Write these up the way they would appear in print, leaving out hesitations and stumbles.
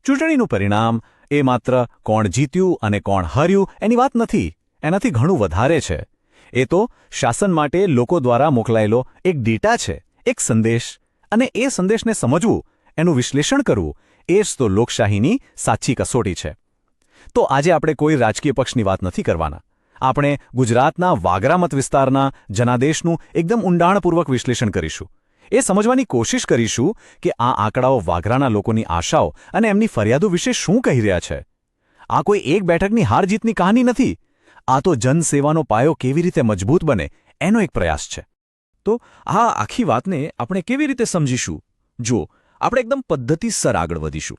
ચૂંટણીનું પરિણામ એ માત્ર કોણ જીત્યું અને કોણ હાર્યું એની વાત નથી, એનાથી ઘણું વધારે છે. એ તો શાસન માટે લોકો દ્વારા મોકલાયેલો એક ડેટા છે, એક સંદેશ, અને એ સંદેશને સમજવું, એનું વિશ્લેષણ કરવું, એ જ તો લોકશાહીની સાચી કસોટી છે. તો આજે આપણે કોઈ રાજકીય પક્ષની વાત નથી કરવાના. આપણે ગુજરાતના વાગરા મત વિસ્તારના જનાદેશનું એકદમ ઊંડાણપૂર્વક વિશ્લેષણ કરીશું. એ સમજવાની કોશિશ કરીશું કે આ આંકડાઓ વાગરાના લોકોની આશાઓ અને એમની ફરિયાદો વિશે શું કહી રહ્યા છે. આ કોઈ એક બેઠકની હાર-જીતની કહાની નથી. આ તો જનસેવાનો પાયો કેવી રીતે મજબૂત બને એનો એક પ્રયાસ છે. તો આ આખી વાતને આપણે કેવી રીતે સમજીશું? જો આપણે એકદમ પદ્ધતિસર આગળ વધીશું.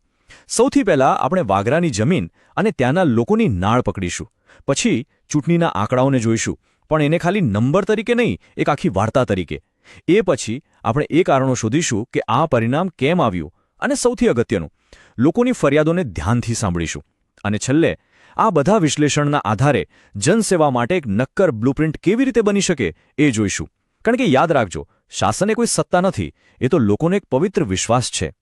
સૌથી પહેલાં આપણે વાગરાની જમીન અને ત્યાંના લોકોની નાળ પકડીશું. પછી ચૂંટણીના આંકડાઓને જોઈશું, પણ એને ખાલી નંબર તરીકે નહીં, એક આખી વાર્તા તરીકે. એ પછી આપણે એ કારણો શોધીશું કે આ પરિણામ કેમ આવ્યું, અને સૌથી અગત્યનું, લોકોની ફરિયાદોને ધ્યાનથી સાંભળીશું. અને છેલ્લે આ બધા વિશ્લેષણના આધારે જનસેવા માટે એક નક્કર બ્લુપ્રિન્ટ કેવી રીતે બની શકે એ જોઈશું. કારણ કે યાદ રાખજો, શાસન એ કોઈ સત્તા નથી, એ તો લોકોનો એક પવિત્ર વિશ્વાસ છે.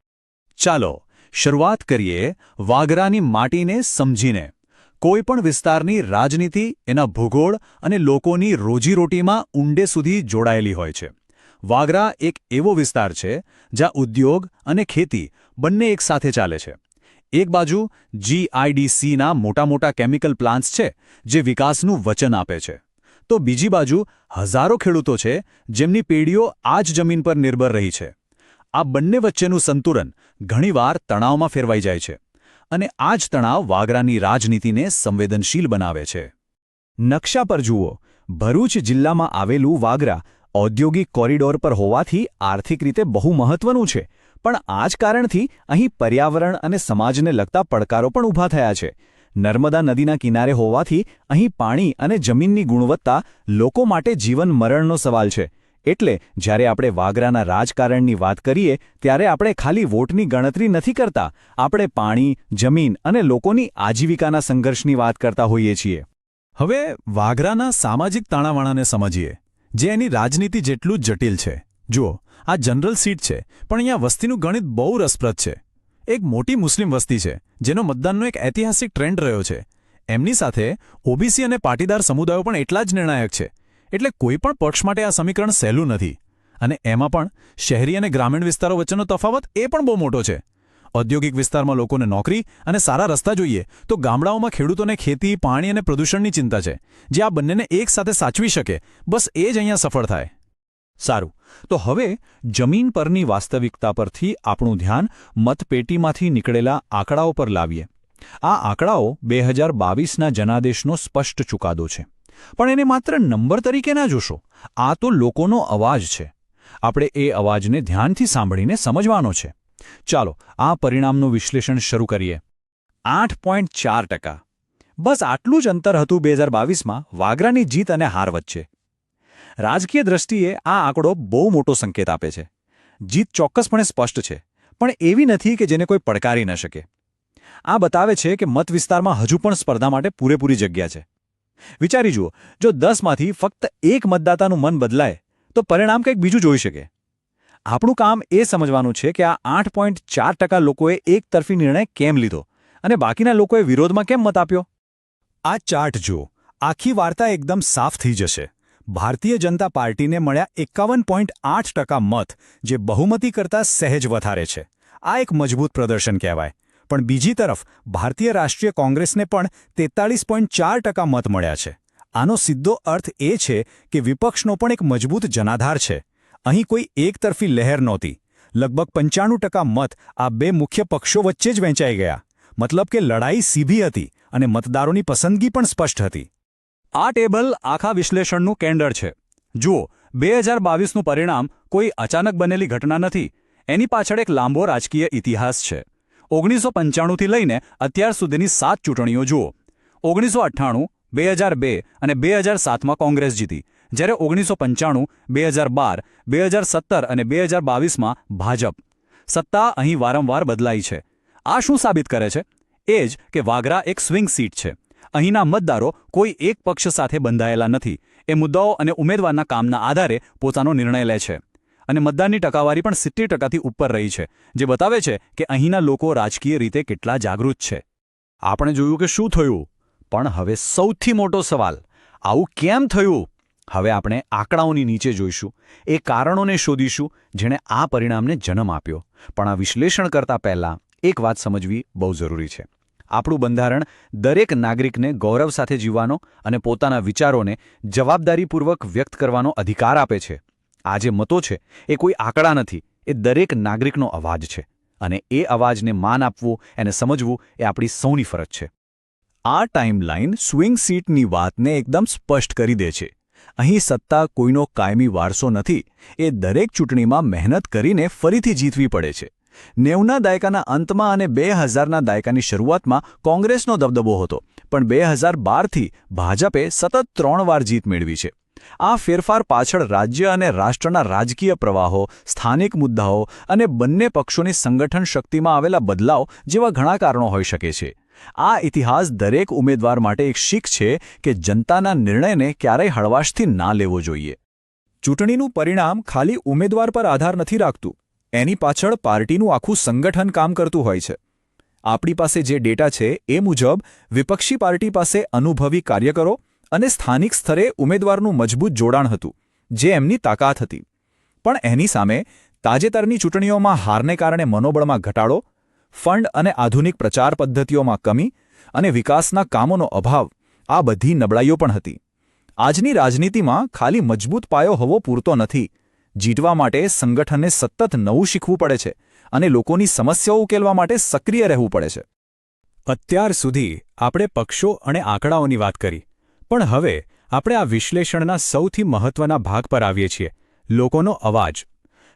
ચાલો શરૂઆત કરીએ વાગરાની માટીને સમજીને. કોઈ પણ વિસ્તારની રાજનીતિ એના ભૂગોળ અને લોકોની રોજીરોટીમાં ઊંડે સુધી જોડાયેલી હોય છે. વાગરા એક એવો વિસ્તાર છે જ્યાં ઉદ્યોગ અને ખેતી બંને એકસાથે ચાલે છે. એક બાજુ GIDCના મોટા મોટા કેમિકલ પ્લાન્ટ્સ છે જે વિકાસનું વચન આપે છે, તો બીજી બાજુ હજારો ખેડૂતો છે જેમની પેઢીઓ આ જ જમીન પર નિર્ભર રહી છે. આ બંને વચ્ચેનું સંતુલન ઘણીવાર તણાવમાં ફેરવાઈ જાય છે, અને આ જ તણાવ વાગરાની રાજનીતિને સંવેદનશીલ બનાવે છે. નકશા પર જુઓ, ભરૂચ જિલ્લામાં આવેલું વાગરા ઔદ્યોગિક કોરિડોર પર હોવાથી આર્થિક રીતે બહુ મહત્વનું છે, પણ આ જ કારણથી અહીં પર્યાવરણ અને સમાજને લગતા પડકારો પણ ઊભા થયા છે. નર્મદા નદીના કિનારે હોવાથી અહીં પાણી અને જમીનની ગુણવત્તા લોકો માટે જીવન મરણનો સવાલ છે. એટલે જ્યારે આપણે વાગરાના રાજકારણની વાત કરીએ ત્યારે આપણે ખાલી વોટની ગણતરી નથી કરતા, આપણે પાણી, જમીન અને લોકોની આજીવિકાના સંઘર્ષની વાત કરતા હોઈએ છીએ. હવે વાગરાના સામાજિક તાણાવાણાને સમજીએ, જે એની રાજનીતિ જેટલું જ જટિલ છે. જુઓ, આ જનરલ સીટ છે, પણ અહીંયા વસ્તીનું ગણિત બહુ રસપ્રદ છે. એક મોટી મુસ્લિમ વસ્તી છે જેનો મતદાનનો એક ઐતિહાસિક ટ્રેન્ડ રહ્યો છે. એમની સાથે OBC અને પાટીદાર સમુદાયો પણ એટલા જ નિર્ણાયક છે. એટલે કોઈ પણ પક્ષ માટે આ સમીકરણ સહેલું નથી. અને એમાં પણ શહેરી અને ગ્રામીણ વિસ્તારો વચ્ચેનો તફાવત એ પણ બહુ મોટો છે. ઔદ્યોગિક વિસ્તારમાં લોકોને નોકરી અને સારા રસ્તા જોઈએ, તો ગામડાઓમાં ખેડૂતોને ખેતી, પાણી અને પ્રદૂષણની ચિંતા છે. જે આ બંનેને એક સાથે સાચવી શકે, બસ એ જ અહીંયા સફળ થાય. સારું, તો હવે જમીન પરની વાસ્તવિકતા પરથી આપણું ધ્યાન મતપેટીમાંથી નીકળેલા આંકડાઓ પર લાવીએ. આ આંકડાઓ 2022ના જનાદેશનો સ્પષ્ટ ચુકાદો છે. પણ એને માત્ર નંબર તરીકે ના જોશો. આ તો લોકોનો અવાજ છે. આપણે એ અવાજને ધ્યાનથી સાંભળીને સમજવાનો છે. ચાલો આ પરિણામનું વિશ્લેષણ શરૂ કરીએ. 8.4%. બસ આટલું જ અંતર હતું 2022માં વાગરાની જીત અને હાર વચ્ચે. રાજકીય દ્રષ્ટિએ આ આંકડો બહુ મોટો સંકેત આપે છે. જીત ચોક્કસપણે સ્પષ્ટ છે, પણ એવી નથી કે જેને કોઈ પડકારી ન શકે. આ બતાવે છે કે મત વિસ્તારમાં હજુ પણ સ્પર્ધા માટે પૂરેપૂરી જગ્યા છે. વિચારી જુઓ, જો 10માંથી ફક્ત એક મતદાતાનું મન બદલાય તો પરિણામ કંઈક બીજું જોઈ શકે. આપણું કામ એ સમજવાનું છે કે આ 8.4% લોકોએ એકતરફી નિર્ણય કેમ લીધો અને બાકીના લોકોએ વિરોધમાં કેમ મત આપ્યો. આ ચાર્ટ જુઓ, આખી વાર્તા એકદમ સાફ થઈ જશે. ભારતીય જનતા પાર્ટીને મળ્યા 51.8% મત, જે બહુમતી કરતાં સહેજ વધારે છે. આ એક મજબૂત પ્રદર્શન કહેવાય. પણ બીજી તરફ ભારતીય રાષ્ટ્રીય કોંગ્રેસને પણ 43.4% મત મળ્યા છે. આનો સીધો અર્થ એ છે કે વિપક્ષનો પણ એક મજબૂત જનાધાર છે. અહીં કોઈ એકતરફી લહેર નહોતી. લગભગ 95% મત આ બે મુખ્ય પક્ષો વચ્ચે જ વહેંચાઈ ગયા. મતલબ કે લડાઈ સીધી હતી અને મતદારોની પસંદગી પણ સ્પષ્ટ હતી. આ ટેબલ આખા વિશ્લેષણનું કેન્દ્ર છે. જુઓ, 2022નું પરિણામ કોઈ અચાનક બનેલી ઘટના નથી. એની પાછળ એક લાંબો રાજકીય ઇતિહાસ છે. 1995થી લઈને અત્યાર સુધીની 7 ચૂંટણીઓ જુઓ. 1998, 2002 અને 2007માં કોંગ્રેસ જીતી, જ્યારે 1995, 2012, 2017 અને 2022માં ભાજપ. સત્તા અહીં વારંવાર બદલાઈ છે. આ શું સાબિત કરે છે? એ જ કે વાગરા એક સ્વિંગ સીટ છે. અહીંના મતદારો કોઈ એક પક્ષ સાથે બંધાયેલા નથી. એ મુદ્દાઓ અને ઉમેદવારના કામના આધારે પોતાનો નિર્ણય લે છે. અને મતદાનની ટકાવારી પણ 70%થી ઉપર રહી છે, જે બતાવે છે કે અહીંના લોકો રાજકીય રીતે કેટલા જાગૃત છે. આપણે જોયું કે શું થયું, પણ હવે સૌથી મોટો સવાલ, આવું કેમ થયું? હવે આપણે આંકડાઓની નીચે જોઈશું, એ કારણોને શોધીશું જેણે આ પરિણામને જન્મ આપ્યો. પણ આ વિશ્લેષણ કરતા પહેલાં એક વાત સમજવી બહુ જરૂરી છે. આપણું બંધારણ દરેક નાગરિકને ગૌરવ સાથે જીવવાનો અને પોતાના વિચારોને જવાબદારીપૂર્વક વ્યક્ત કરવાનો અધિકાર આપે છે. આ જે મતો છે એ કોઈ આંકડા નથી, એ દરેક નાગરિકનો અવાજ છે. અને એ અવાજને માન આપવું, એને સમજવું એ આપણી સૌની ફરજ છે. આ ટાઈમલાઈન સ્વિંગ સીટની વાતને એકદમ સ્પષ્ટ કરી દે છે. અહીં સત્તા કોઈનો કાયમી વારસો નથી, એ દરેક ચૂંટણીમાં મહેનત કરીને ફરીથી જીતવી પડે છે. 90ના દાયકાના અંતમાં અને 2000ના દાયકાની શરૂઆતમાં કોંગ્રેસનો દબદબો હતો, પણ 2012થી ભાજપે સતત 3 વાર જીત મેળવી છે. આ ફેરફાર પાછળ રાજ્ય અને રાષ્ટ્રના રાજકીય પ્રવાહો, સ્થાનિક મુદ્દાઓ અને બંને પક્ષોની સંગઠન શક્તિમાં આવેલા બદલાવ જેવા ઘણા કારણો હોઈ શકે છે. આ ઇતિહાસ દરેક ઉમેદવાર માટે એક શીખ છે કે જનતાના નિર્ણયને ક્યારેય હળવાશથી ના લેવો જોઈએ. ચૂંટણીનું પરિણામ ખાલી ઉમેદવાર પર આધાર નથી રાખતું, એની પાછળ પાર્ટીનું આખું સંગઠન કામ કરતું હોય છે. આપણી પાસે જે ડેટા છે એ મુજબ વિપક્ષી પાર્ટી પાસે અનુભવી કાર્યકરો અને સ્થાનિક સ્તરે ઉમેદવારનું મજબૂત જોડાણ હતું, જે એમની તાકાત હતી. પણ એની સામે તાજેતરની ચૂંટણીઓમાં હારને કારણે મનોબળમાં ઘટાડો, ફંડ અને આધુનિક પ્રચાર પદ્ધતિઓમાં કમી અને વિકાસના કામોનો અભાવ, આ બધી નબળાઈઓ પણ હતી. આજની રાજનીતિમાં ખાલી મજબૂત પાયો હોવો પૂરતો નથી. જીતવા માટે સંગઠનને સતત નવું શીખવું પડે છે અને લોકોની સમસ્યાઓ ઉકેલવા માટે સક્રિય રહેવું પડે છે. અત્યાર સુધી આપણે પક્ષો અને આંકડાઓની વાત કરી, પણ હવે આપણે આ વિશ્લેષણના સૌથી મહત્વના ભાગ પર આવીએ છીએ, લોકોનો અવાજ.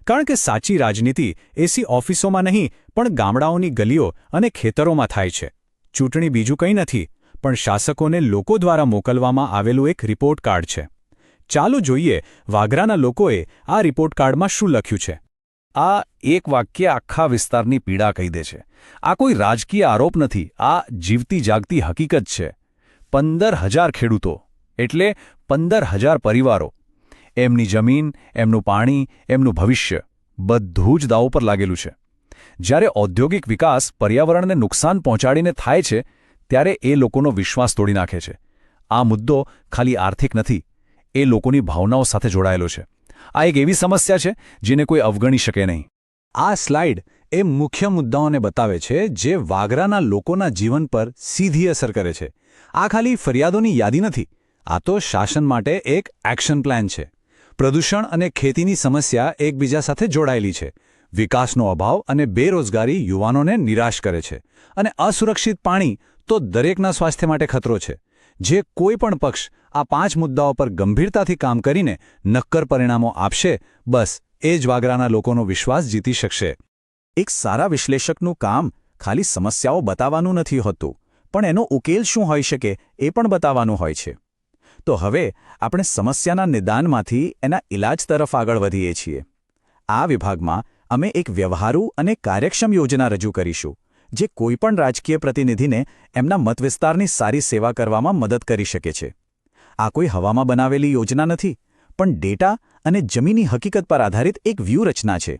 કારણ કે સાચી રાજનીતિ એસી ઓફિસોમાં નહીં, પણ ગામડાઓની ગલીઓ અને ખેતરોમાં થાય છે. ચૂંટણી બીજું કંઈ નથી, પણ શાસકોને લોકો દ્વારા મોકલવામાં આવેલું એક રિપોર્ટ કાર્ડ છે. ચાલો જોઈએ વાગરાના લોકોએ આ રિપોર્ટ કાર્ડમાં શું લખ્યું છે. આ એક વાક્ય આખા વિસ્તારની પીડા કહી દે છે. આ કોઈ રાજકીય આરોપ નથી, આ જીવતી જાગતી હકીકત છે. 15,000 ખેડૂતો, એટલે 15,000 પરિવારો. એમની જમીન, એમનું પાણી, એમનું ભવિષ્ય, બધું જ દાવ પર લાગેલું છે. જ્યારે ઔદ્યોગિક વિકાસ પર્યાવરણને નુકસાન પહોંચાડીને થાય છે, ત્યારે એ લોકોનો વિશ્વાસ તોડી નાખે છે. આ મુદ્દો ખાલી આર્થિક નથી, એ લોકોની ભાવનાઓ સાથે જોડાયેલો છે. આ એક એવી સમસ્યા છે જેને કોઈ અવગણી શકે નહીં. આ સ્લાઇડ એ મુખ્ય મુદ્દાઓને બતાવે છે જે વાગરાના લોકોના જીવન પર સીધી અસર કરે છે. આ ખાલી ફરિયાદોની યાદી નથી, આ તો શાસન માટે એક એક્શન પ્લાન છે. પ્રદૂષણ અને ખેતીની સમસ્યા એકબીજા સાથે જોડાયેલી છે. વિકાસનો અભાવ અને બેરોજગારી યુવાનોને નિરાશ કરે છે. અને અસુરક્ષિત પાણી તો દરેકના સ્વાસ્થ્ય માટે ખતરો છે. જે કોઈ પણ પક્ષ આ 5 મુદ્દાઓ પર ગંભીરતાથી કામ કરીને નક્કર પરિણામો આપશે, બસ એ જ વાગરાના લોકોનો વિશ્વાસ જીતી શકશે. એક સારા વિશ્લેષકનું કામ ખાલી સમસ્યાઓ બતાવવાનું નથી હોતું, પણ એનો ઉકેલ શું હોઈ શકે એ પણ બતાવવાનું હોય છે. તો હવે આપણે સમસ્યાના નિદાનમાંથી એના ઇલાજ તરફ આગળ વધીએ છીએ. આ વિભાગમાં અમે એક વ્યવહારુ અને કાર્યક્ષમ યોજના રજૂ કરીશું, જે કોઈપણ રાજકીય પ્રતિનિધિને એમના મતવિસ્તારની સારી સેવા કરવામાં મદદ કરી શકે છે. આ કોઈ હવામાં બનાવેલી યોજના નથી, પણ ડેટા અને જમીની હકીકત પર આધારિત એક વ્યૂહરચના છે.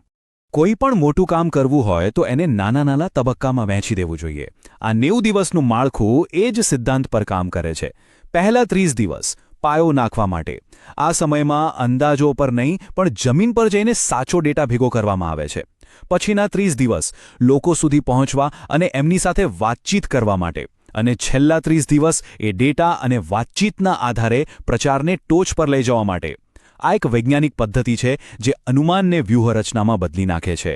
કોઈ પણ મોટું કામ કરવું હોય તો એને નાના નાના તબક્કામાં વહેંચી દેવું જોઈએ. આ 90 દિવસનું માળખું એ જ સિદ્ધાંત પર કામ કરે છે. પહેલા 30 દિવસ પાયો નાખવા માટે. આ સમયમાં અંદાજો પર નહીં, પણ જમીન પર જઈને સાચો ડેટા ભેગો કરવામાં આવે છે. પછીના 30 દિવસ લોકો સુધી પહોંચવા અને એમની સાથે વાતચીત કરવા માટે. અને છેલ્લા 30 દિવસ એ ડેટા અને વાતચીતના આધારે પ્રચારને ટોચ પર લઈ જવા માટે. આ એક વૈજ્ઞાનિક પદ્ધતિ છે જે અનુમાનને વ્યૂહરચનામાં બદલી નાખે છે.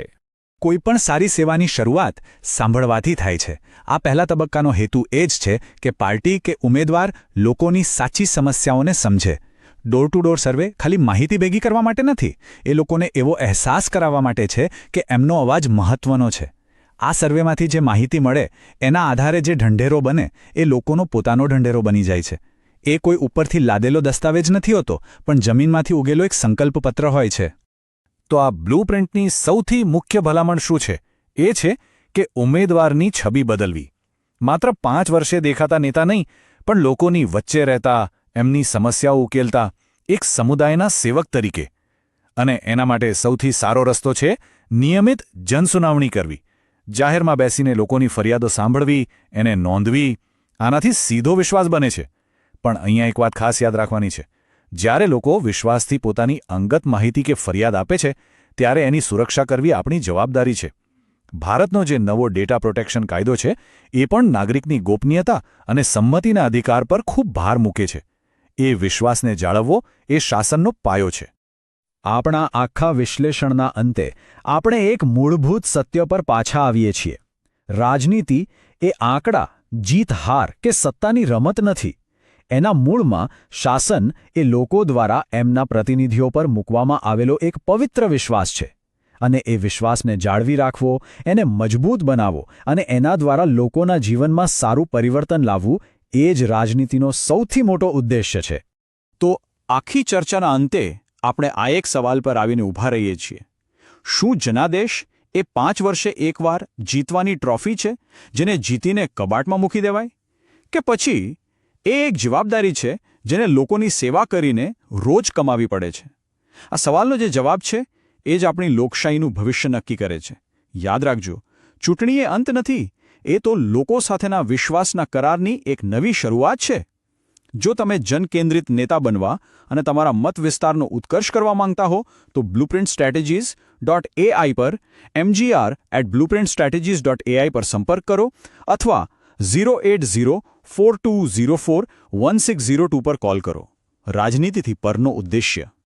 કોઈપણ સારી સેવાની શરૂઆત સાંભળવાથી થાય છે. આ પહેલા તબક્કાનો હેતુ એ જ છે કે પાર્ટી કે ઉમેદવાર લોકોની સાચી સમસ્યાઓને સમજે. ડોર ટુ ડોર સર્વે ખાલી માહિતી ભેગી કરવા માટે નથી, એ લોકોને એવો અહેસાસ કરાવવા માટે છે કે એમનો અવાજ મહત્વનો છે. આ સર્વેમાંથી જે માહિતી મળે એના આધારે જે ઢંઢેરો બને એ લોકોનો પોતાનો ઢંઢેરો બની જાય છે. એ કોઈ ઉપરથી લાદેલો દસ્તાવેજ નથી હોતો, પણ જમીનમાંથી ઉગેલો એક સંકલ્પપત્ર હોય છે. તો આ બ્લૂપ્રિન્ટની સૌથી મુખ્ય ભલામણ શું છે? એ છે કે ઉમેદવારની છબી બદલવી. માત્ર 5 વર્ષે દેખાતા નેતા નહીં, પણ લોકોની વચ્ચે રહેતા, એમની સમસ્યાઓ ઉકેલતા, એક સમુદાયના સેવક તરીકે. અને એના માટે સૌથી સારો રસ્તો છે નિયમિત જનસુનાવણી કરવી. જાહેરમાં બેસીને લોકોની ફરિયાદો સાંભળવી, એને નોંધવી. આનાથી સીધો વિશ્વાસ બને છે. પણ અહીંયા એક વાત ખાસ યાદ રાખવાની છે. જ્યારે લોકો વિશ્વાસથી પોતાની અંગત માહિતી કે ફરિયાદ આપે છે, ત્યારે એની સુરક્ષા કરવી આપણી જવાબદારી છે. ભારતનો જે નવો ડેટા પ્રોટેક્શન કાયદો છે, એ પણ નાગરિકની ગોપનીયતા અને સંમતિના અધિકાર પર ખૂબ ભાર મૂકે છે. એ વિશ્વાસને જાળવવો એ શાસનનો પાયો છે. આપણા આખા વિશ્લેષણના અંતે આપણે એક મૂળભૂત સત્ય પર પાછા આવીએ છીએ. રાજનીતિ એ આંકડા, જીત-હાર કે સત્તાની રમત નથી. એના મૂળમાં શાસન એ લોકો દ્વારા એમના પ્રતિનિધિઓ પર મૂકવામાં આવેલો એક પવિત્ર વિશ્વાસ છે. અને એ વિશ્વાસને જાળવી રાખવો, એને મજબૂત બનાવવો અને એના દ્વારા લોકોના જીવનમાં સારું પરિવર્તન લાવવું, એ જ રાજનીતિનો સૌથી મોટો ઉદ્દેશ્ય છે. તો આખી ચર્ચાના અંતે આપણે આ એક સવાલ પર આવીને ઊભા રહીએ છીએ. શું જનાદેશ એ 5 વર્ષે એકવાર જીતવાની ટ્રોફી છે, જેને જીતીને કબાટમાં મૂકી દેવાય? કે પછી એ એક જવાબદારી છે, જેને લોકોની સેવા કરીને રોજ કમાવી પડે છે? આ સવાલનો જે જવાબ છે, એ જ આપણી લોકશાહીનું ભવિષ્ય નક્કી કરે છે. યાદ રાખજો, ચૂંટણી એ અંત નથી, એ તો લોકો સાથેના વિશ્વાસના કરારની એક નવી શરૂઆત છે. જો તમે જનકેન્દ્રિત નેતા બનવા અને તમારા મત વિસ્તારનો ઉત્કર્ષ કરવા માંગતા હો, તો blueprintstrategies.ai પર mgr@blueprintstrategies.ai પર સંપર્ક કરો અથવા 08042041602 પર કોલ કરો. રાજનીતિથી પરનો ઉદ્દેશ્ય.